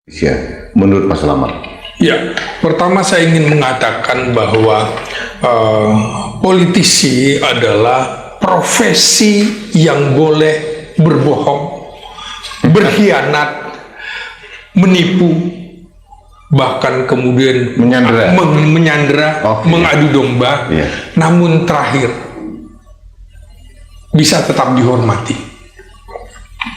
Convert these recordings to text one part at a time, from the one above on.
Ya, menurut Mas Selamat. Ya, pertama saya ingin mengatakan bahwa politisi adalah profesi yang boleh berbohong, berkhianat, menipu, bahkan kemudian menyandera, mengadu domba. Namun terakhir bisa tetap dihormati.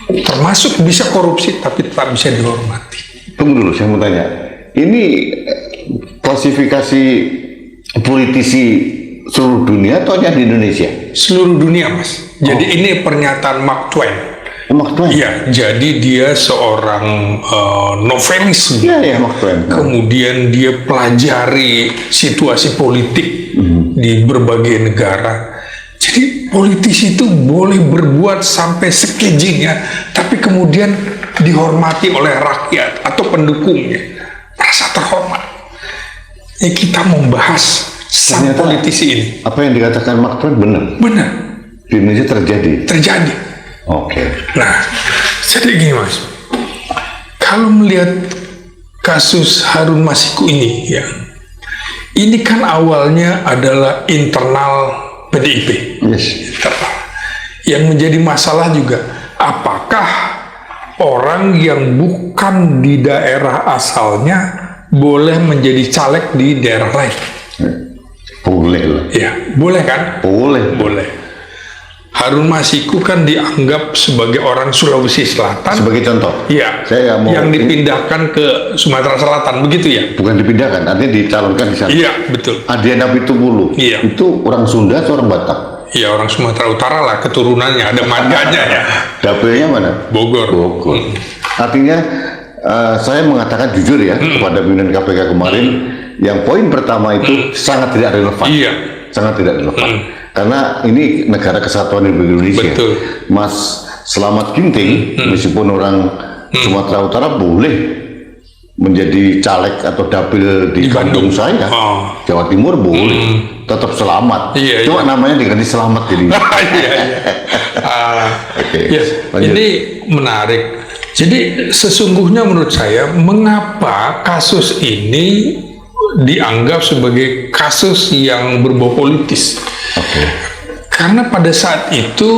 Termasuk bisa korupsi, tapi tetap bisa dihormati. Tunggu dulu, saya mau tanya. Ini klasifikasi politisi seluruh dunia atau hanya di Indonesia? Seluruh dunia, Mas. Jadi ini pernyataan Mark Twain. Mark Twain? Iya, jadi dia seorang novelis. Iya, Mark Twain. Kemudian dia pelajari situasi politik di berbagai negara. Jadi politisi itu boleh berbuat sampai sekejingnya, tapi kemudian dihormati oleh rakyat atau pendukungnya, merasa terhormat. Ya, kita membahas sang politisi ini. Apa yang dikatakan Mark Twain benar? Benar. Di Indonesia terjadi? Terjadi. Nah, jadi gini Mas, kalau melihat kasus Harun Masiku ini, ya, ini kan awalnya adalah internal PDIP. Yang menjadi masalah juga, apakah orang yang bukan di daerah asalnya boleh menjadi caleg di daerah lain? Boleh lah. Ya, boleh kan? Boleh. Boleh. Harun Masiku kan dianggap sebagai orang Sulawesi Selatan. Sebagai contoh? Iya. Saya mau yang dipindahkan ke Sumatera Selatan, begitu ya? Bukan dipindahkan, artinya dicalonkan di sana. Iya, betul. Adiana Pitupulu. Iya. Itu orang Sunda atau orang Batak? Iya, orang Sumatera Utara lah, keturunannya, ada marganya ya. Dapilnya mana? Bogor. Artinya saya mengatakan jujur ya kepada pimpinan KPK kemarin, yang poin pertama itu sangat tidak relevan. Iya. Sangat tidak relevan. Karena ini negara kesatuan Republik Indonesia. Betul. Mas Selamat Ginting, meskipun orang Sumatera Utara boleh menjadi caleg atau dapil di Bandung saya, Jawa Timur boleh, tetap selamat. Cuma namanya diganti Selamat jadi. Ini menarik. Jadi sesungguhnya menurut saya, mengapa kasus ini dianggap sebagai kasus yang berbau politis? Karena pada saat itu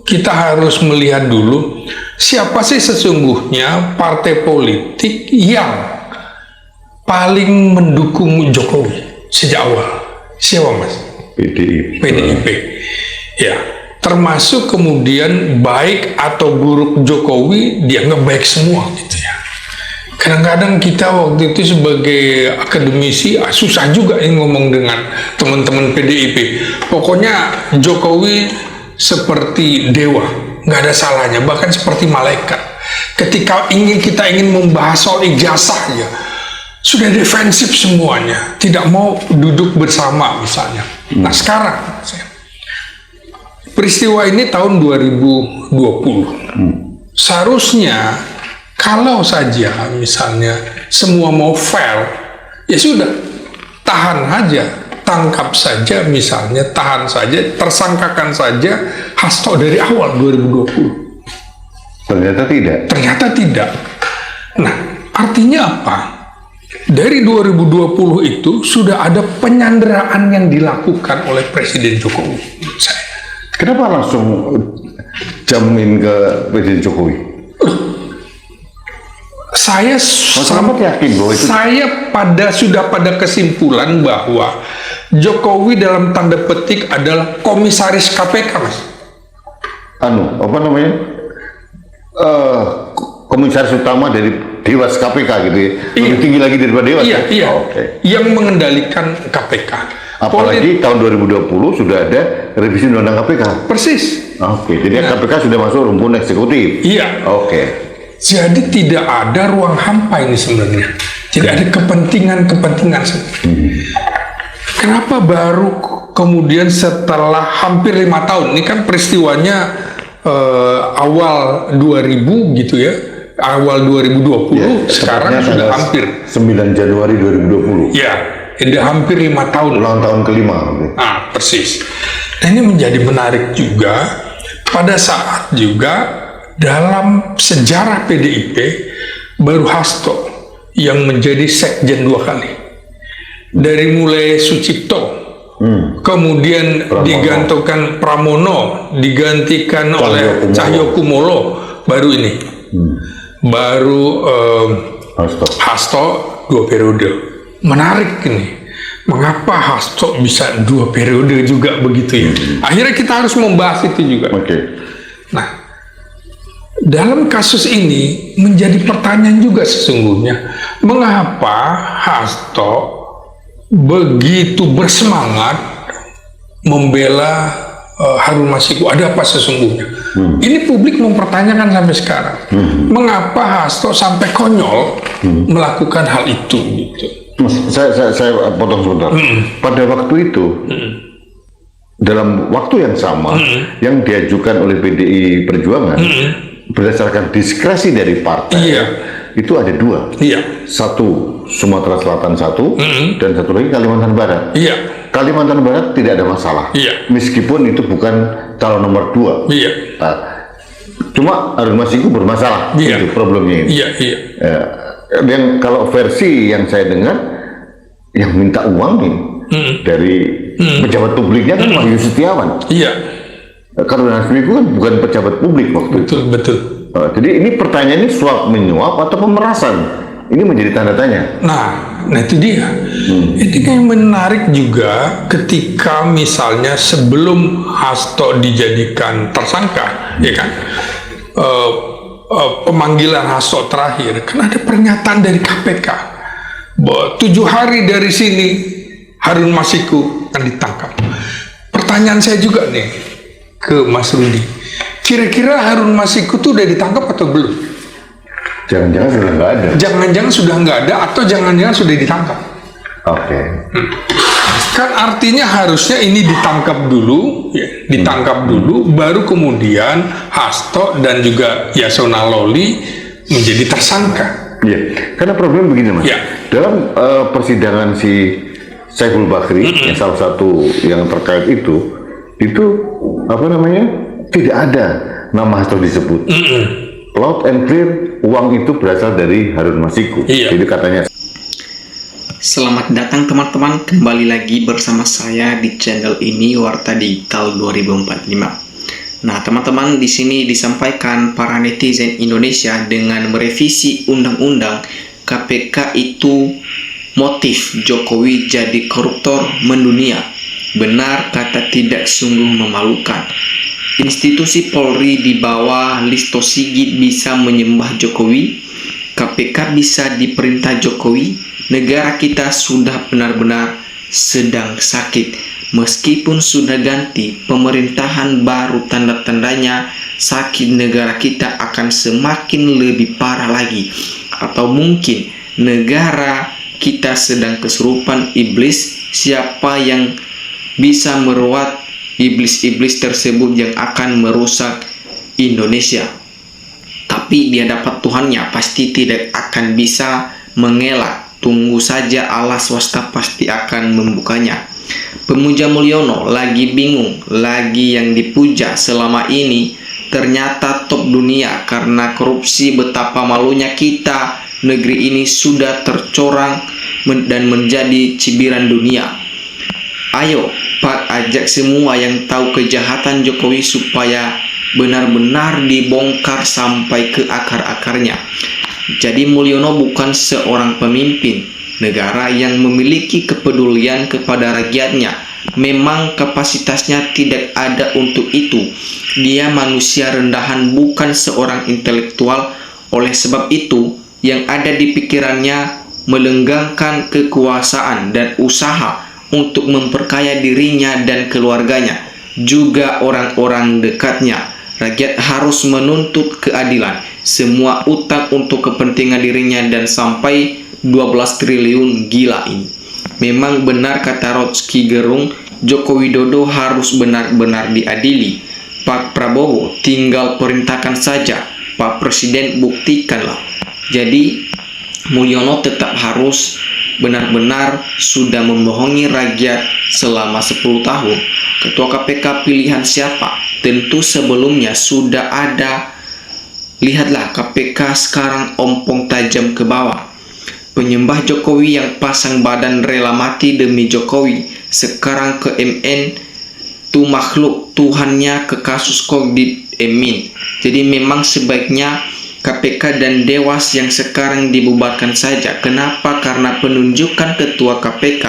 kita harus melihat dulu siapa sih sesungguhnya partai politik yang paling mendukung Jokowi sejak awal. Siapa Mas? PDIP. Ya, termasuk kemudian baik atau buruk Jokowi dianggap baik semua gitu ya. Kadang-kadang kita waktu itu sebagai akademisi susah juga ini ngomong dengan teman-teman PDIP. Pokoknya Jokowi seperti dewa, nggak ada salahnya, bahkan seperti malaikat. Ketika kita ingin membahas soal ijazah ya, sudah defensif semuanya, tidak mau duduk bersama misalnya. Nah sekarang, peristiwa ini tahun 2020. Seharusnya kalau saja misalnya semua mau fair, ya sudah, tahan aja, tangkap saja misalnya, tahan saja, tersangkakan saja Hasto dari awal 2020. Ternyata tidak. Ternyata tidak. Nah, artinya apa? Dari 2020 itu sudah ada penyanderaan yang dilakukan oleh Presiden Jokowi, menurut saya. Kenapa langsung jamin ke Presiden Jokowi? Saya yakin bahwa itu... sudah pada kesimpulan bahwa Jokowi dalam tanda petik adalah komisaris KPK, Mas. Komisaris utama dari Dewas KPK gitu ya. Lebih tinggi lagi daripada Dewas. Iya. Yang mengendalikan KPK. Apalagi tahun 2020 sudah ada revisi undang-undang KPK. Persis. Jadi KPK sudah masuk rumpun eksekutif. Iya. Jadi tidak ada ruang hampa ini sebenarnya. Jadi ada kepentingan-kepentingan. Kenapa baru kemudian setelah hampir 5 tahun, ini kan peristiwanya awal 2000 gitu ya, awal 2020, sekarang sudah hampir 9 Januari 2020. Ya, sudah hampir 5 tahun. Ulang tahun kelima. Persis. Nah, ini menjadi menarik juga pada saat juga dalam sejarah PDIP baru Hasto yang menjadi sekjen 2 kali. Dari mulai Sucipto, kemudian digantungkan Pramono, digantikan oleh Cahyokumolo, baru ini, baru Hasto 2 periode. Menarik ini, mengapa Hasto bisa 2 periode juga begitu ya? Akhirnya kita harus membahas itu juga. Nah, dalam kasus ini menjadi pertanyaan juga sesungguhnya, mengapa Hasto begitu bersemangat membela Harun Masiku? Ada apa sesungguhnya? Ini publik mempertanyakan sampai sekarang. Mengapa Hasto sampai konyol melakukan hal itu? Gitu. Mas, saya potong sebentar. Pada waktu itu, dalam waktu yang sama, yang diajukan oleh PDI Perjuangan, berdasarkan diskresi dari partai, itu ada 2. Satu Sumatera Selatan 1, dan satu lagi Kalimantan Barat. Kalimantan Barat tidak ada masalah, meskipun itu bukan calon nomor 2. Nah, cuma Harun Masiku bermasalah, itu problemnya ini. Dan kalau versi yang saya dengar, yang minta uang dari pejabat publiknya kan Wahyu Setiawan. Karena Masiku kan bukan pejabat publik waktu itu. Betul. Jadi ini pertanyaan ini suap menyuap atau pemerasan? Ini menjadi tanda tanya. Nah itu dia. Ini kan menarik juga ketika misalnya sebelum Hasto dijadikan tersangka, ya kan? Pemanggilan Hasto terakhir, kan ada pernyataan dari KPK bahwa 7 hari dari sini Harun Masiku akan ditangkap. Pertanyaan saya juga nih ke Mas Rudi, kira-kira Harun Masiku tuh udah ditangkap atau belum? Jangan-jangan sudah nggak ada. Jangan-jangan sudah nggak ada atau jangan-jangan sudah ditangkap. Kan artinya harusnya ini ditangkap dulu, dulu, baru kemudian Hasto dan juga Yasona Lawli menjadi tersangka. Karena problem begini, Mas. Dalam persidangan si Saiful Bakri, yang salah satu yang terkait itu apa namanya, tidak ada nama Hasto disebut. Loud and clear, uang itu berasal dari Harun Masiku. Jadi katanya. Selamat datang teman-teman, kembali lagi bersama saya di channel ini Warta Digital 2045. Nah, teman-teman, di sini disampaikan para netizen Indonesia dengan merevisi undang-undang KPK itu motif Jokowi jadi koruptor mendunia. Benar kata tidak, sungguh memalukan. Institusi Polri di bawah Listo Sigit bisa menyembah Jokowi, KPK bisa diperintah Jokowi. Negara kita sudah benar-benar sedang sakit. Meskipun sudah ganti pemerintahan baru, tanda-tandanya sakit negara kita akan semakin lebih parah lagi. Atau mungkin negara kita sedang kesurupan iblis. Siapa yang bisa meruat iblis-iblis tersebut yang akan merusak Indonesia? Tapi di hadapan Tuhannya pasti tidak akan bisa mengelak. Tunggu saja, Allah swasta pasti akan membukanya. Pemuja Mulyono lagi bingung, lagi yang dipuja selama ini ternyata top dunia karena korupsi. Betapa malunya kita, negeri ini sudah tercorang dan menjadi cibiran dunia. Ayo Pak, ajak semua yang tahu kejahatan Jokowi supaya benar-benar dibongkar sampai ke akar-akarnya. Jadi Mulyono bukan seorang pemimpin negara yang memiliki kepedulian kepada rakyatnya. Memang kapasitasnya tidak ada untuk itu. Dia manusia rendahan, bukan seorang intelektual. Oleh sebab itu, yang ada di pikirannya melenggangkan kekuasaan dan usaha untuk memperkaya dirinya dan keluarganya, juga orang-orang dekatnya. Rakyat harus menuntut keadilan. Semua utang untuk kepentingan dirinya dan sampai 12 triliun, gila ini. Memang benar kata Rocky Gerung, Joko Widodo harus benar-benar diadili. Pak Prabowo tinggal perintahkan saja, Pak Presiden buktikanlah. Jadi Mulyono tetap harus benar-benar sudah membohongi rakyat selama 10 tahun. Ketua KPK pilihan siapa? Tentu sebelumnya sudah ada Lihatlah KPK sekarang ompong tajam ke bawah. Penyembah Jokowi yang pasang badan rela mati demi Jokowi, sekarang ke MN tu makhluk Tuhannya ke kasus Covid Emin. Jadi memang sebaiknya KPK dan Dewas yang sekarang dibubarkan saja. Kenapa? Karena penunjukan ketua KPK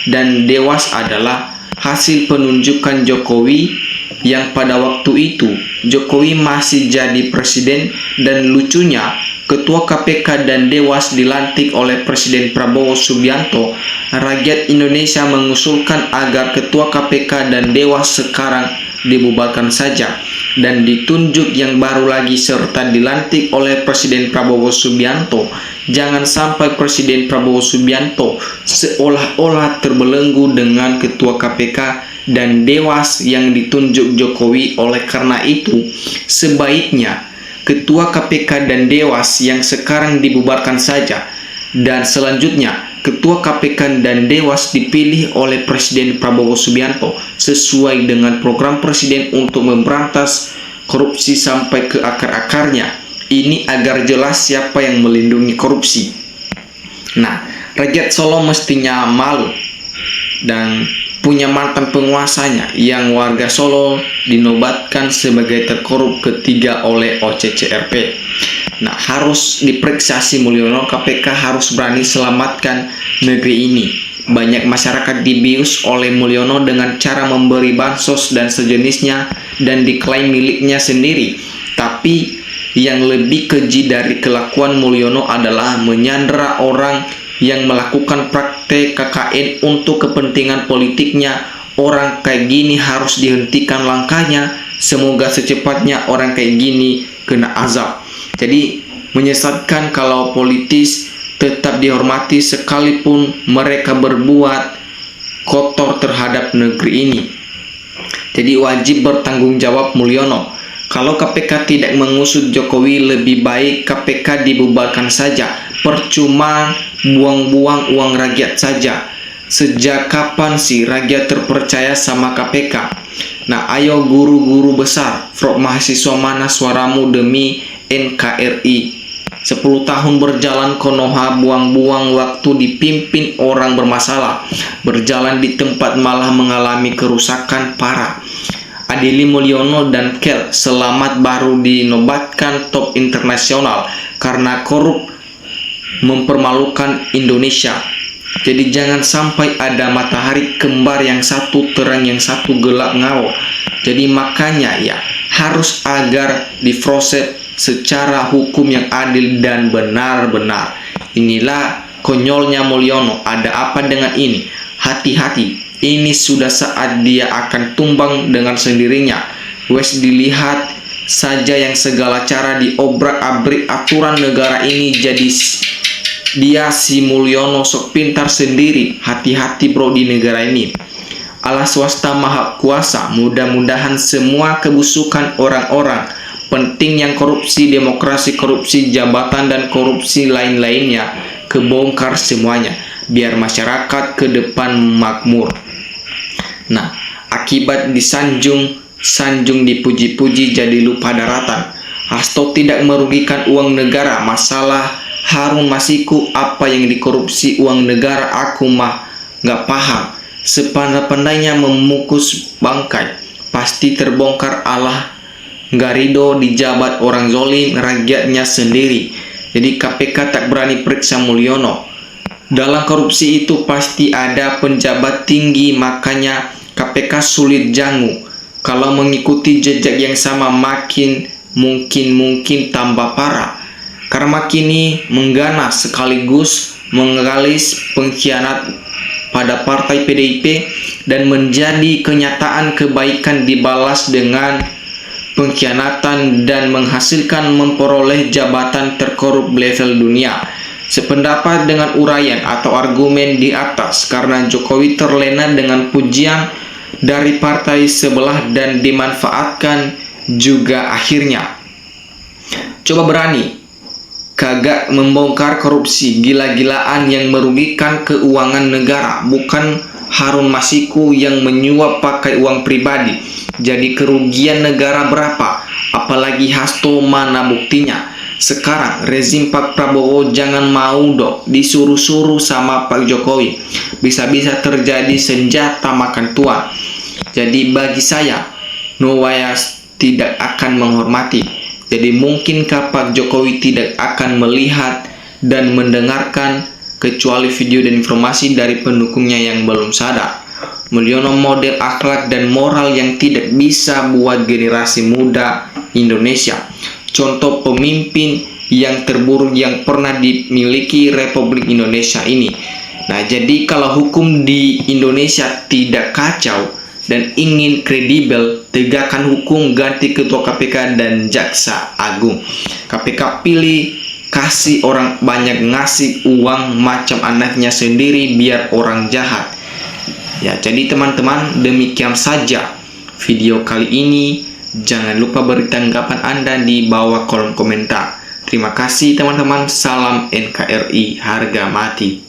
dan Dewas adalah hasil penunjukan Jokowi yang pada waktu itu Jokowi masih jadi presiden, dan lucunya ketua KPK dan Dewas dilantik oleh Presiden Prabowo Subianto. Rakyat Indonesia mengusulkan agar ketua KPK dan Dewas sekarang dibubarkan saja dan ditunjuk yang baru lagi serta dilantik oleh Presiden Prabowo Subianto. Jangan sampai Presiden Prabowo Subianto seolah-olah terbelenggu dengan ketua KPK dan Dewas yang ditunjuk Jokowi. Oleh karena itu, sebaiknya ketua KPK dan Dewas yang sekarang dibubarkan saja, dan selanjutnya ketua KPK dan Dewas dipilih oleh Presiden Prabowo Subianto sesuai dengan program Presiden untuk memberantas korupsi sampai ke akar-akarnya. Ini agar jelas siapa yang melindungi korupsi. Nah, rakyat Solo mestinya malu dan punya mantan penguasanya yang warga Solo dinobatkan sebagai terkorup ketiga oleh OCCRP. Nah, harus diperiksa si Mulyono. KPK harus berani selamatkan negeri ini. Banyak masyarakat dibius oleh Mulyono dengan cara memberi bansos dan sejenisnya dan diklaim miliknya sendiri. Tapi yang lebih keji dari kelakuan Mulyono adalah menyandera orang yang melakukan praktek KKN untuk kepentingan politiknya. Orang kayak gini harus dihentikan langkahnya. Semoga secepatnya orang kayak gini kena azab. Jadi menyesatkan kalau politis tetap dihormati sekalipun mereka berbuat kotor terhadap negeri ini. Jadi wajib bertanggung jawab Mulyono. Kalau KPK tidak mengusut Jokowi, lebih baik KPK dibubarkan saja. Percuma buang-buang uang rakyat saja. Sejak kapan sih rakyat terpercaya sama KPK? Nah, ayo guru-guru besar, Front mahasiswa mana suaramu demi NKRI? 10 tahun berjalan Konoha buang-buang waktu dipimpin orang bermasalah. Berjalan di tempat malah mengalami kerusakan parah. Adili Mulyono dan Kel selamat baru dinobatkan top internasional karena korup mempermalukan Indonesia. Jadi jangan sampai ada matahari kembar yang satu terang yang satu gelap ngawur. Jadi makanya ya harus agar diproses secara hukum yang adil dan benar-benar. Inilah konyolnya Mulyono. Ada apa dengan ini? Hati-hati. Ini sudah saat dia akan tumbang dengan sendirinya. Wes dilihat saja yang segala cara diobrak-abrik aturan negara ini. Jadi dia si Mulyono sok pintar sendiri. Hati-hati bro di negara ini. Allah swasta maha kuasa. Mudah-mudahan semua kebusukan orang-orang penting yang korupsi, demokrasi, korupsi jabatan dan korupsi lain-lainnya kebongkar semuanya. Biar masyarakat ke depan makmur. Nah, akibat disanjung dipuji-puji jadi lupa daratan. Hasto tidak merugikan uang negara. Masalah Harun Masiku apa yang dikorupsi uang negara aku mah nggak paham. Sepandai-pandainya memukus bangkai pasti terbongkar. Allah nggak ridho dijabat orang zolim rakyatnya sendiri. Jadi KPK tak berani periksa Mulyono. Dalam korupsi itu pasti ada penjabat tinggi, makanya KPK sulit jangu. Kalau mengikuti jejak yang sama makin mungkin tambah parah. Karena kini mengganas sekaligus mengalis pengkhianat pada partai PDIP dan menjadi kenyataan kebaikan dibalas dengan pengkhianatan dan menghasilkan memperoleh jabatan terkorup level dunia. Sependapat dengan uraian atau argumen di atas karena Jokowi terlena dengan pujian dari partai sebelah dan dimanfaatkan juga akhirnya. Coba berani kagak membongkar korupsi gila-gilaan yang merugikan keuangan negara. Bukan Harun Masiku yang menyuap pakai uang pribadi. Jadi kerugian negara berapa? Apalagi Hasto mana buktinya? Sekarang rezim Pak Prabowo jangan mau dok disuruh-suruh sama Pak Jokowi. Bisa-bisa terjadi senjata makan tuan. Jadi bagi saya, Nowayas tidak akan menghormati. Jadi mungkinkah Pak Jokowi tidak akan melihat dan mendengarkan kecuali video dan informasi dari pendukungnya yang belum sadar. Mulyono model akhlak dan moral yang tidak bisa buat generasi muda Indonesia. Contoh pemimpin yang terburuk yang pernah dimiliki Republik Indonesia ini. Nah, jadi kalau hukum di Indonesia tidak kacau dan ingin kredibel, tegakkan hukum, ganti ketua KPK dan jaksa agung. KPK pilih kasih orang banyak, ngasih uang macam anaknya sendiri biar orang jahat. Ya, jadi teman-teman, demikian saja video kali ini. Jangan lupa beri tanggapan Anda di bawah kolom komentar. Terima kasih teman-teman. Salam NKRI harga mati.